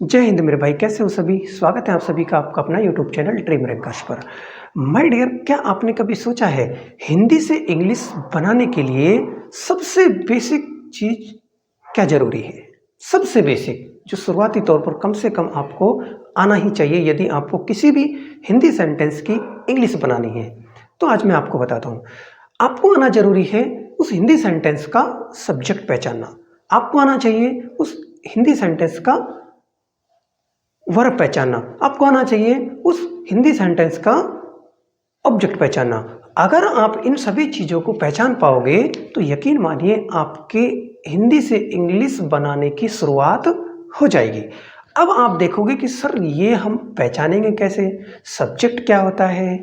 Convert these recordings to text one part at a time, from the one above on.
जय हिंद मेरे भाई, कैसे हो सभी। स्वागत है आप सभी का आपका अपना यूट्यूब चैनल ड्रीम रैंकर्स पर। माय डियर, क्या आपने कभी सोचा है हिंदी से इंग्लिश बनाने के लिए सबसे बेसिक चीज क्या जरूरी है। सबसे बेसिक जो शुरुआती तौर पर कम से कम आपको आना ही चाहिए यदि आपको किसी भी हिंदी सेंटेंस की इंग्लिश बनानी है। तो आज मैं आपको बताता हूँ। आपको आना जरूरी है उस हिंदी सेंटेंस का सब्जेक्ट पहचानना। आपको आना चाहिए उस हिंदी सेंटेंस का वर्ब पहचानना। आपको आना चाहिए उस हिंदी सेंटेंस का ऑब्जेक्ट पहचानना। अगर आप इन सभी चीज़ों को पहचान पाओगे तो यकीन मानिए आपके हिंदी से इंग्लिश बनाने की शुरुआत हो जाएगी। अब आप देखोगे कि सर ये हम पहचानेंगे कैसे। सब्जेक्ट क्या होता है,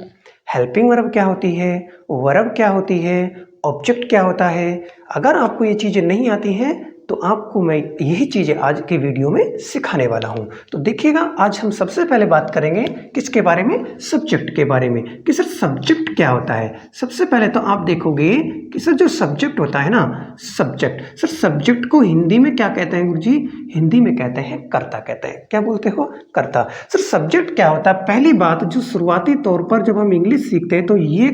हेल्पिंग वर्ब क्या होती है, वर्ब क्या होती है, ऑब्जेक्ट क्या होता है। अगर आपको ये चीज़ें नहीं आती हैं तो आपको मैं यही चीज़ें आज के वीडियो में सिखाने वाला हूं। तो देखिएगा, आज हम सबसे पहले बात करेंगे किसके बारे में, सब्जेक्ट के बारे में कि सर सब्जेक्ट क्या होता है। सबसे पहले तो आप देखोगे कि सर जो सब्जेक्ट होता है ना, सब्जेक्ट, सर सब्जेक्ट को हिंदी में क्या कहते हैं गुरुजी। हिंदी में कहते हैं कर्ता कहते हैं। क्या बोलते हो, कर्ता। सर सब्जेक्ट क्या होता है, पहली बात जो शुरुआती तौर पर जब हम इंग्लिश सीखते हैं तो ये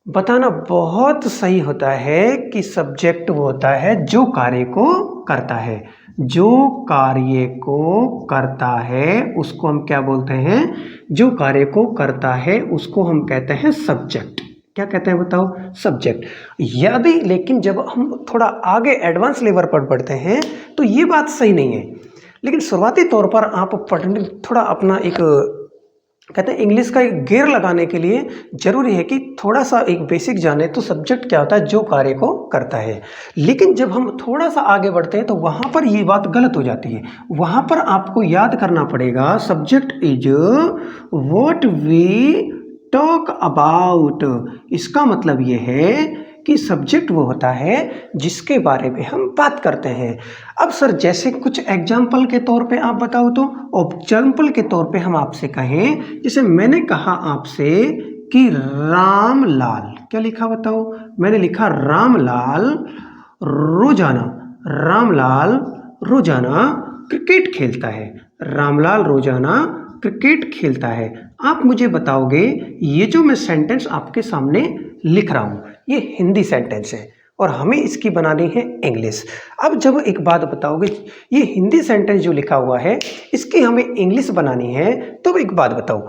बताना बहुत सही होता है कि सब्जेक्ट वो होता है जो कार्य को करता है। जो कार्य को करता है उसको हम क्या बोलते हैं, जो कार्य को करता है उसको हम कहते हैं सब्जेक्ट। क्या कहते हैं बताओ, सब्जेक्ट। यदि लेकिन जब हम थोड़ा आगे एडवांस लेवल पर बढ़ते हैं तो ये बात सही नहीं है। लेकिन शुरुआती तौर पर आप पढ़ने थोड़ा अपना एक कहते हैं इंग्लिश का एक गियर लगाने के लिए जरूरी है कि थोड़ा सा एक बेसिक जाने तो सब्जेक्ट क्या होता है, जो कार्य को करता है। लेकिन जब हम थोड़ा सा आगे बढ़ते हैं तो वहां पर ये बात गलत हो जाती है। वहां पर आपको याद करना पड़ेगा subject is what we talk about. इसका मतलब ये है कि सब्जेक्ट वो होता है जिसके बारे में हम बात करते हैं। अब सर जैसे कुछ एग्जाम्पल के तौर पे आप बताओ तो, एग्जाम्पल के तौर पे हम आपसे कहें, जैसे मैंने कहा आपसे कि रामलाल, क्या लिखा बताओ, मैंने लिखा रामलाल रोजाना, रामलाल रोजाना क्रिकेट खेलता है। रामलाल रोजाना क्रिकेट खेलता है। आप मुझे बताओगे ये जो मैं सेंटेंस आपके सामने लिख रहा हूं ये हिंदी सेंटेंस है और हमें इसकी बनानी है इंग्लिश। अब जब एक बात बताओगे, ये हिंदी सेंटेंस जो लिखा हुआ है इसकी हमें इंग्लिश बनानी है, तो एक बात बताओ,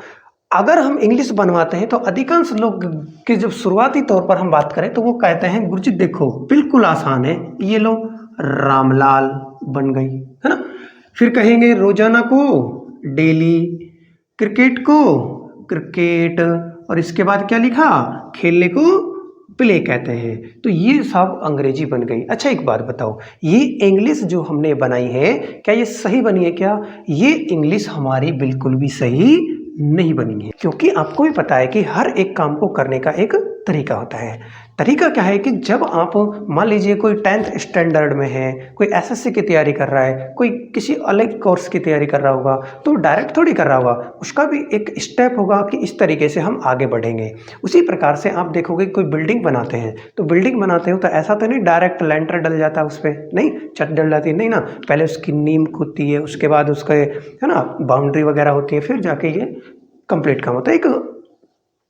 अगर हम इंग्लिश बनवाते हैं तो अधिकांश लोग के जब शुरुआती तौर पर हम बात करें तो वो कहते हैं गुरुजी देखो बिल्कुल आसान है, ये लो रामलाल बन गई, है ना। फिर कहेंगे रोजाना को डेली, क्रिकेट को क्रिकेट, और इसके बाद क्या लिखा, खेलने को प्ले कहते हैं। तो ये सब अंग्रेजी बन गई। अच्छा एक बात बताओ, ये इंग्लिश जो हमने बनाई है क्या ये सही बनी है क्या। ये इंग्लिश हमारी बिल्कुल भी सही नहीं बनी है, क्योंकि आपको भी पता है कि हर एक काम को करने का एक तरीका होता है। तरीका क्या है कि जब आप मान लीजिए कोई 10th स्टैंडर्ड में है, कोई एसएससी की तैयारी कर रहा है, कोई किसी अलग कोर्स की तैयारी कर रहा होगा, तो डायरेक्ट थोड़ी कर रहा होगा, उसका भी एक स्टेप होगा कि इस तरीके से हम आगे बढ़ेंगे। उसी प्रकार से आप देखोगे कोई बिल्डिंग बनाते हैं, तो बिल्डिंग बनाते हो तो ऐसा तो नहीं डायरेक्ट लेंटर डल जाता है उस पर, नहीं छत डल जाती है, नहीं ना। पहले उसकी नींव खुदती है, उसके बाद उसके है ना बाउंड्री वगैरह होती है, फिर जाके ये कंप्लीट काम होता है। एक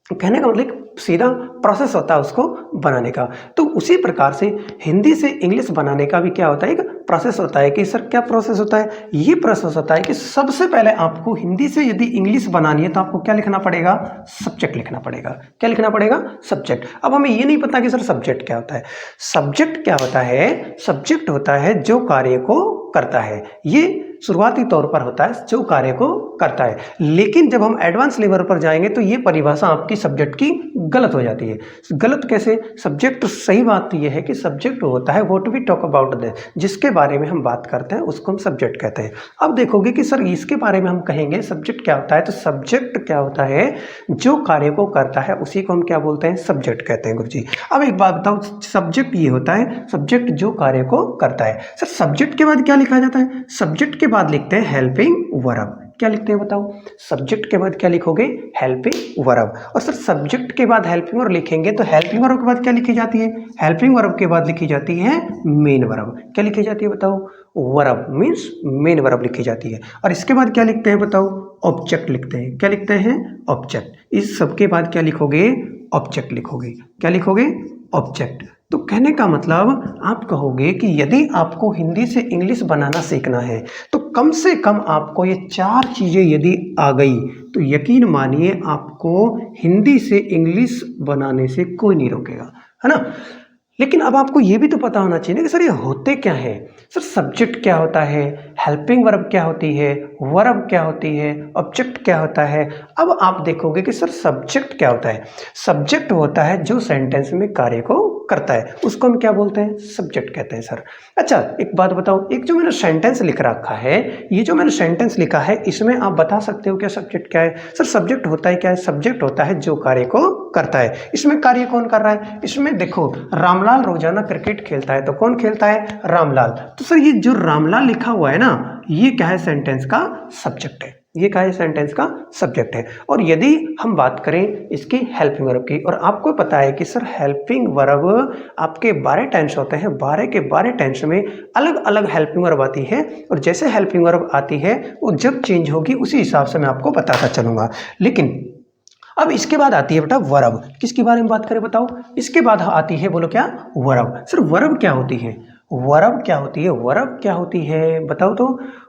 कहने का मतलब सीधा प्रोसेस होता है उसको बनाने का। तो उसी प्रकार से हिंदी से इंग्लिश बनाने का भी क्या होता है, एक प्रोसेस होता है। कि सर क्या प्रोसेस होता है, ये प्रोसेस होता है कि सबसे पहले आपको हिंदी से यदि इंग्लिश बनानी है तो आपको क्या लिखना पड़ेगा, सब्जेक्ट लिखना पड़ेगा। क्या लिखना पड़ेगा, सब्जेक्ट। अब हमें ये नहीं पता कि सर सब्जेक्ट क्या होता है। सब्जेक्ट क्या होता है, सब्जेक्ट होता है जो कार्य को करता है। ये शुरुआती तौर पर होता है जो कार्य को करता है। लेकिन जब हम एडवांस लेवल पर जाएंगे तो ये परिभाषा आपकी सब्जेक्ट की गलत हो जाती है। गलत कैसे, सब्जेक्ट सही बात तो ये है कि सब्जेक्ट होता है what we talk about that, जिसके बारे में हम बात करते हैं उसको हम सब्जेक्ट कहते हैं। अब देखोगे कि सर इसके बारे में हम कहेंगे सब्जेक्ट क्या होता है, तो सब्जेक्ट क्या होता है, जो कार्य को करता है उसी को हम क्या बोलते हैं, सब्जेक्ट कहते हैं गुरुजी। अब एक बात बताओ, सब्जेक्ट ये होता है सब्जेक्ट जो कार्य को करता है। सर सब्जेक्ट के बाद क्या लिखा जाता है, सब्जेक्ट के बाद लिखते हैं हेल्पिंग वर्ब। क्या लिखते हैं बताओ? सब्जेक्ट के बाद क्या लिखोगे? Helping verb. और सर सब्जेक्ट के बाद हेल्पिंग वर्ब लिखेंगे तो हेल्पिंग वर्ब के बाद क्या लिखी जाती है? हेल्पिंग वर्ब के बाद लिखी जाती है मेन वर्ब। क्या लिखी जाती है बताओ? वर्ब मीन्स मेन वर्ब लिखी जाती है। और इसके बाद क्या लिखते हैं बताओ? ऑब्जेक्ट लिखते हैं। क्या लिखते हैं? ऑब्जेक्ट। इस सब के बाद क्या लिखोगे? ऑब्जेक्ट लिखोगे। क्या लिखोगे? ऑब्जेक्ट। तो कहने का मतलब आप कहोगे कि यदि आपको हिंदी से इंग्लिश बनाना सीखना है तो कम से कम आपको ये 4 चीज़ें यदि आ गई तो यकीन मानिए आपको हिंदी से इंग्लिश बनाने से कोई नहीं रोकेगा, है ना। लेकिन अब आपको ये भी तो पता होना चाहिए ना कि सर ये होते क्या है। सर सब्जेक्ट क्या होता है, हेल्पिंग वर्ब क्या होती है, वर्ब क्या होती है, ऑब्जेक्ट क्या होता है। अब आप देखोगे कि सर सब्जेक्ट क्या होता है। सब्जेक्ट होता है जो सेंटेंस में कार्य को करता है, उसको हम क्या बोलते हैं? सब्जेक्ट कहते हैं सर। अच्छा एक बात बताओ, एक जो मैंने सेंटेंस लिख रखा है, ये जो मैंने सेंटेंस लिखा है इसमें आप बता सकते हो क्या सब्जेक्ट क्या है? सर सब्जेक्ट होता है क्या है? सब्जेक्ट होता है जो कार्य को करता है। इसमें कार्य कौन कर रहा है? इसमें देखो रामलाल रोजाना क्रिकेट खेलता है, तो कौन खेलता है? रामलाल। तो सर ये जो रामलाल लिखा हुआ है ना, ये क्या है? सेंटेंस का सब्जेक्ट है। ये क्या है? सेंटेंस का सब्जेक्ट है। और यदि हम बात करें इसकी हेल्पिंग वर्ब की, और आपको पता है कि सर हेल्पिंग वर्ब आपके 12 टेंस होते हैं, 12 के 12 टेंस में अलग अलग हेल्पिंग वर्ब आती है, और जैसे हेल्पिंग वर्ब आती है वो जब चेंज होगी उसी हिसाब से मैं आपको बताता चलूंगा। लेकिन अब इसके बाद आती है बेटा वर्ब। किसके बारे में बात करें बताओ? इसके बाद आती है, बोलो क्या? वर्ब। सर वर्ब क्या होती है? वर्ब क्या होती है? वर्ब क्या होती है बताओ तो?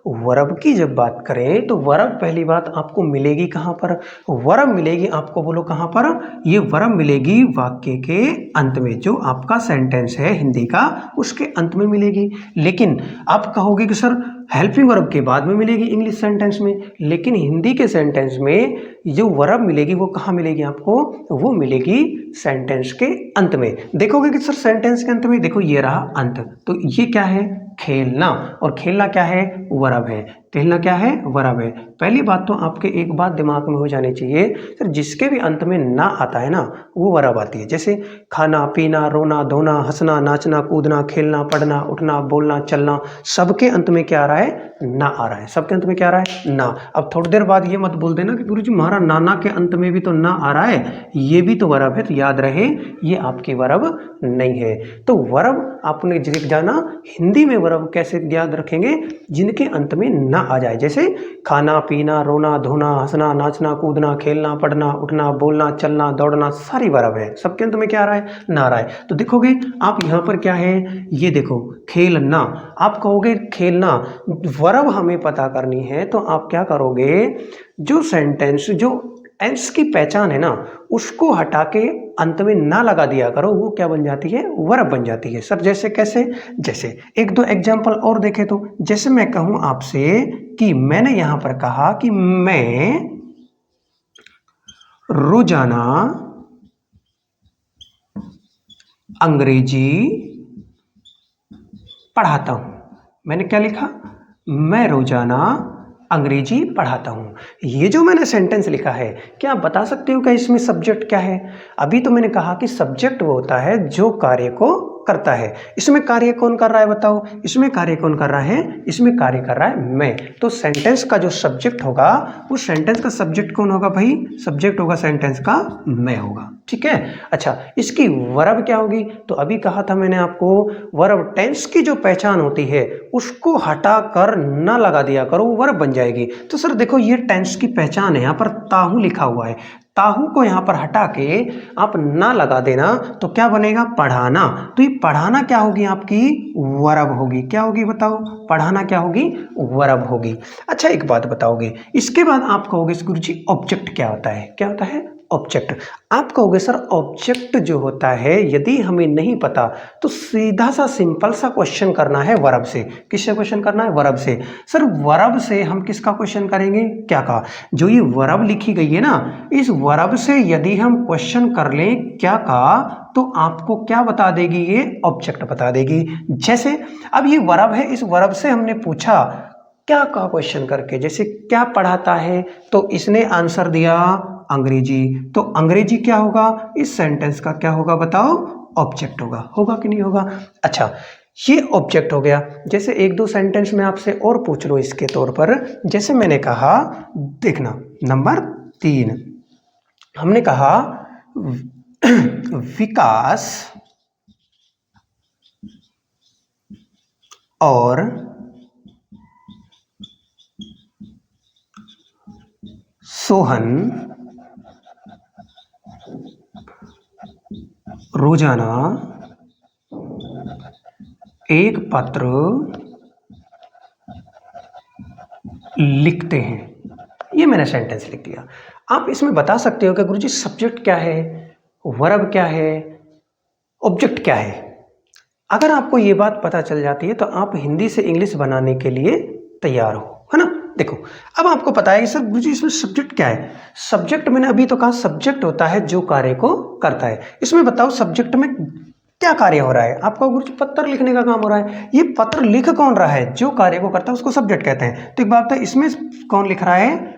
वर्ब की जब बात करें तो वर्ब पहली बात आपको मिलेगी कहाँ पर? वर्ब मिलेगी आपको, बोलो कहाँ पर? ये वर्ब मिलेगी वाक्य के अंत में, जो आपका सेंटेंस है हिंदी का उसके अंत में मिलेगी। लेकिन आप कहोगे कि सर हेल्पिंग वर्ब के बाद में मिलेगी इंग्लिश सेंटेंस में, लेकिन हिंदी के सेंटेंस में जो वर्ब मिलेगी वो कहाँ मिलेगी आपको? वो मिलेगी सेंटेंस के अंत में। देखोगे कि सर सेंटेंस के अंत में देखो ये रहा अंत, तो ये क्या है? खेलना। और खेलना क्या है? वर्ब है। खेलना क्या है? वर्ब है। पहली बात तो आपके एक बात दिमाग में हो जानी चाहिए, सर जिसके भी अंत में ना आता है ना वो वर्ब आती है। जैसे खाना पीना, रोना धोना, हंसना नाचना कूदना, खेलना पढ़ना, उठना बोलना चलना, सबके अंत में क्या आ रहा है? ना आ रहा है। सबके अंत में क्या आ रहा है? ना। अब थोड़ी देर बाद ये मत बोल देना कि गुरुजी हमारा नाना के अंत में भी तो ना आ रहा है, ये भी तो वर्ब है। तो याद रहे ये आपकी वर्ब नहीं है। तो वर्ब आपने जाना हिंदी में वर्ब कैसे याद रखेंगे? जिनके अंत में ना आ जाए। जैसे खाना पीना, रोना धोना, हंसना नाचना कूदना, खेलना पढ़ना, उठना बोलना चलना दौड़ना, सारी वर्ब है। सबके अंत में क्या आ रहा है? ना आ रहा है। तो देखोगे आप यहाँ पर क्या है, ये देखो खेलना। आप कहोगे खेलना, वर्ब हमें पता करनी है तो आप क्या करोगे? जो सेंटेंस जो टेंस की पहचान है ना उसको हटा के अंत में ना लगा दिया करो, वो क्या बन जाती है? वर्ब बन जाती है। सर जैसे कैसे? जैसे एक दो एग्जांपल और देखे तो, जैसे मैं कहूं आपसे कि मैंने यहां पर कहा कि मैं रोजाना अंग्रेजी पढ़ाता हूं। मैंने क्या लिखा? मैं रोजाना अंग्रेजी पढ़ाता हूं। ये जो मैंने सेंटेंस लिखा है, क्या आप बता सकते हो क्या इसमें सब्जेक्ट क्या है? अभी तो मैंने कहा कि सब्जेक्ट वो होता है जो कार्य को करता है। इसमें कार्य कौन कर रहा है बताओ? इसमें कार्य कौन कर रहा है? इसमें कार्य कर रहा है मैं। तो सेंटेंस का जो सब्जेक्ट होगा, वो सेंटेंस का सब्जेक्ट कौन होगा भाई? सब्जेक्ट होगा सेंटेंस का मैं होगा। ठीक है। अच्छा इसकी वर्ब क्या होगी? तो अभी कहा था मैंने आपको, वर्ब टेंस की जो पहचान होती है उसको हटाकर ना लगा दिया करो, वो वर्ब बन जाएगी। तो सर देखो ये टेंस की पहचान है, यहाँ पर ताहू लिखा हुआ है, ताहू को यहाँ पर हटा के आप ना लगा देना तो क्या बनेगा? पढ़ाना। तो ये पढ़ाना क्या होगी? आपकी वर्ब होगी। क्या होगी बताओ? पढ़ाना क्या होगी? वर्ब होगी। अच्छा एक बात बताओगे, इसके बाद आप कहोगे गुरुजी ऑब्जेक्ट क्या होता है? क्या होता है? ऑब्जेक्ट। आप कहोगे सर ऑब्जेक्ट जो होता है यदि हमें नहीं पता तो सीधा सा सिंपल सा क्वेश्चन करना है वर्ब से। किससे क्वेश्चन करना है? वर्ब से। सर वर्ब से हम किसका क्वेश्चन करेंगे? क्या कहा? जो ये वर्ब लिखी गई है ना, इस वर्ब से यदि हम क्वेश्चन कर लें क्या कहा, तो आपको क्या बता देगी? ये ऑब्जेक्ट बता देगी। जैसे अब ये वर्ब है, इस वर्ब से हमने पूछा क्या कहा क्वेश्चन करके, जैसे क्या पढ़ाता है, तो इसने आंसर दिया अंग्रेजी। तो अंग्रेजी क्या होगा? इस सेंटेंस का क्या होगा बताओ? ऑब्जेक्ट होगा। होगा कि नहीं होगा? अच्छा ये ऑब्जेक्ट हो गया। जैसे एक दो सेंटेंस में आपसे और पूछ लो इसके तौर पर, जैसे मैंने कहा, देखना नंबर 3 हमने कहा विकास और सोहन रोजाना एक पत्र लिखते हैं। ये मैंने सेंटेंस लिख दिया। आप इसमें बता सकते हो कि गुरुजी सब्जेक्ट क्या है, वर्ब क्या है, ऑब्जेक्ट क्या है। अगर आपको ये बात पता चल जाती है तो आप हिंदी से इंग्लिश बनाने के लिए तैयार हो, है ना। देखो अब आपको पता है कि सर गुरुजी इसमें सब्जेक्ट क्या है। सब्जेक्ट मैंने अभी तो कहा सब्जेक्ट होता है जो कार्य को करता है। इसमें बताओ सब्जेक्ट में क्या कार्य हो रहा है। आपका गुरुजी पत्र लिखने का काम हो रहा है। ये पत्र लिख कौन रहा है, जो कार्य को करता है उसको सब्जेक्ट कहते हैं। तो एक बात है, इसमें कौन लिख रहा है,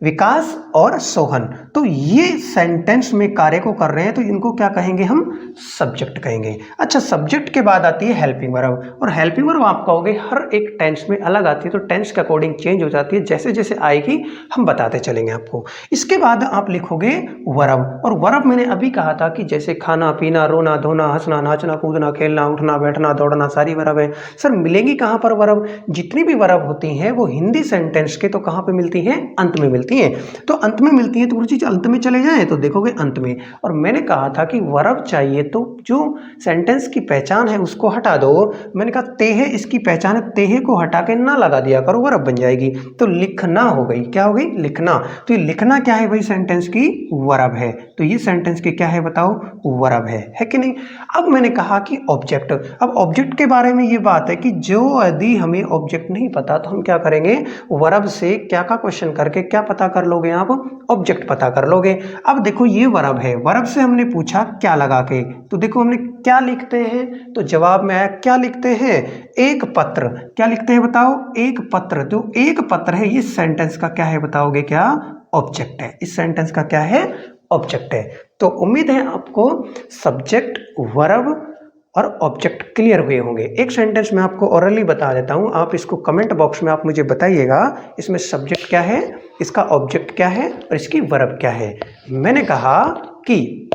विकास और सोहन। तो ये सेंटेंस में कार्य को कर रहे हैं तो इनको क्या कहेंगे, हम सब्जेक्ट कहेंगे। अच्छा, सब्जेक्ट के बाद आती है हेल्पिंग वर्ब, और हेल्पिंग वर्ब आप कहोगे हर एक टेंस में अलग आती है, तो टेंस के अकॉर्डिंग चेंज हो जाती है। जैसे जैसे आएगी हम बताते चलेंगे आपको। इसके बाद आप लिखोगे वर्ब, और वर्ब मैंने अभी कहा था कि जैसे खाना पीना, रोना धोना, हंसना नाचना कूदना, खेलना उठना बैठना दौड़ना, सारी वर्ब है। सर मिलेंगी कहाँ पर वर्ब, जितनी भी वर्ब होती हैं वो हिंदी सेंटेंस के तो कहाँ पे मिलती हैं, अंत में मिलती हैं। तो अंत में मिलती है तो गुरुजी अंत में चले जाएं तो देखोगे अंत में। और मैंने कहा था कि वर्ब चाहिए तो जो सेंटेंस की पहचान है उसको हटा दो। मैंने कहा तेहे इसकी पहचान है, तेहे को हटा के ना लगा दिया करो, वर्ब बन जाएगी। तो लिखना हो गई, क्या हो गई, लिखना। तो ये लिखना क्या है भाई, सेंटेंस की वर्ब है। तो ये सेंटेंस की क्या है बताओ, वर्ब है कि नहीं। अब मैंने कहा कि ऑब्जेक्ट। अब ऑब्जेक्ट के बारे में ये बात है कि जो यदि हमें ऑब्जेक्ट नहीं पता तो हम क्या करेंगे, वर्ब से क्या का क्वेश्चन करके क्या पता कर लोगे आप, ऑब्जेक्ट पता कर लोगे। अब देखो ये वर्ब है, वर्ब से हमने पूछा क्या लगा के, तो देखो हमने क्या लिखते हैं, तो जवाब में आया क्या लिखते हैं, एक पत्र। क्या लिखते हैं बताओ, एक पत्र। तो एक पत्र है, ये सेंटेंस का क्या है बताओगे, क्या ऑब्जेक्ट है। इस सेंटेंस का क्या है, ऑब्जेक्ट है। तो उम्मीद है आपको सब्जेक्ट, वर्ब और ऑब्जेक्ट क्लियर हुए होंगे। एक सेंटेंस में आपको ओरली बता देता हूं, आप इसको कमेंट बॉक्स में आप मुझे बताइएगा इसमें सब्जेक्ट क्या है, इसका ऑब्जेक्ट क्या है और इसकी वर्ब क्या है। मैंने कहा कि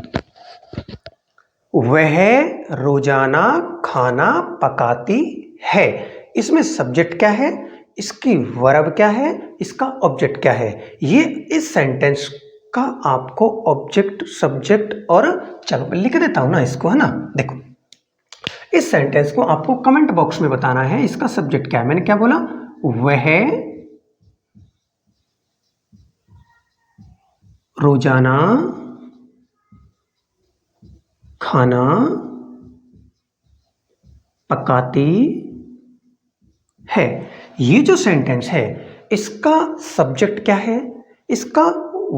वह रोजाना खाना पकाती है। इसमें सब्जेक्ट क्या है, इसकी वर्ब क्या है, इसका ऑब्जेक्ट क्या है। ये इस सेंटेंस का आपको ऑब्जेक्ट, सब्जेक्ट और चलो लिख देता हूं ना इसको, है ना। देखो इस सेंटेंस को आपको कमेंट बॉक्स में बताना है इसका सब्जेक्ट क्या है। मैंने क्या बोला, वह रोजाना खाना पकाती है। ये जो सेंटेंस है इसका सब्जेक्ट क्या है, इसका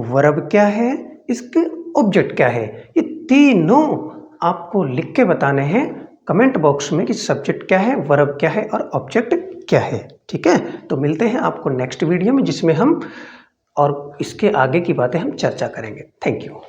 वर्ब क्या है, इसके ऑब्जेक्ट क्या है। ये तीनों आपको लिख के बताने हैं कमेंट बॉक्स में कि सब्जेक्ट क्या है, वर्ब क्या है और ऑब्जेक्ट क्या है। ठीक है, तो मिलते हैं आपको नेक्स्ट वीडियो में जिसमें हम और इसके आगे की बातें हम चर्चा करेंगे। Thank you.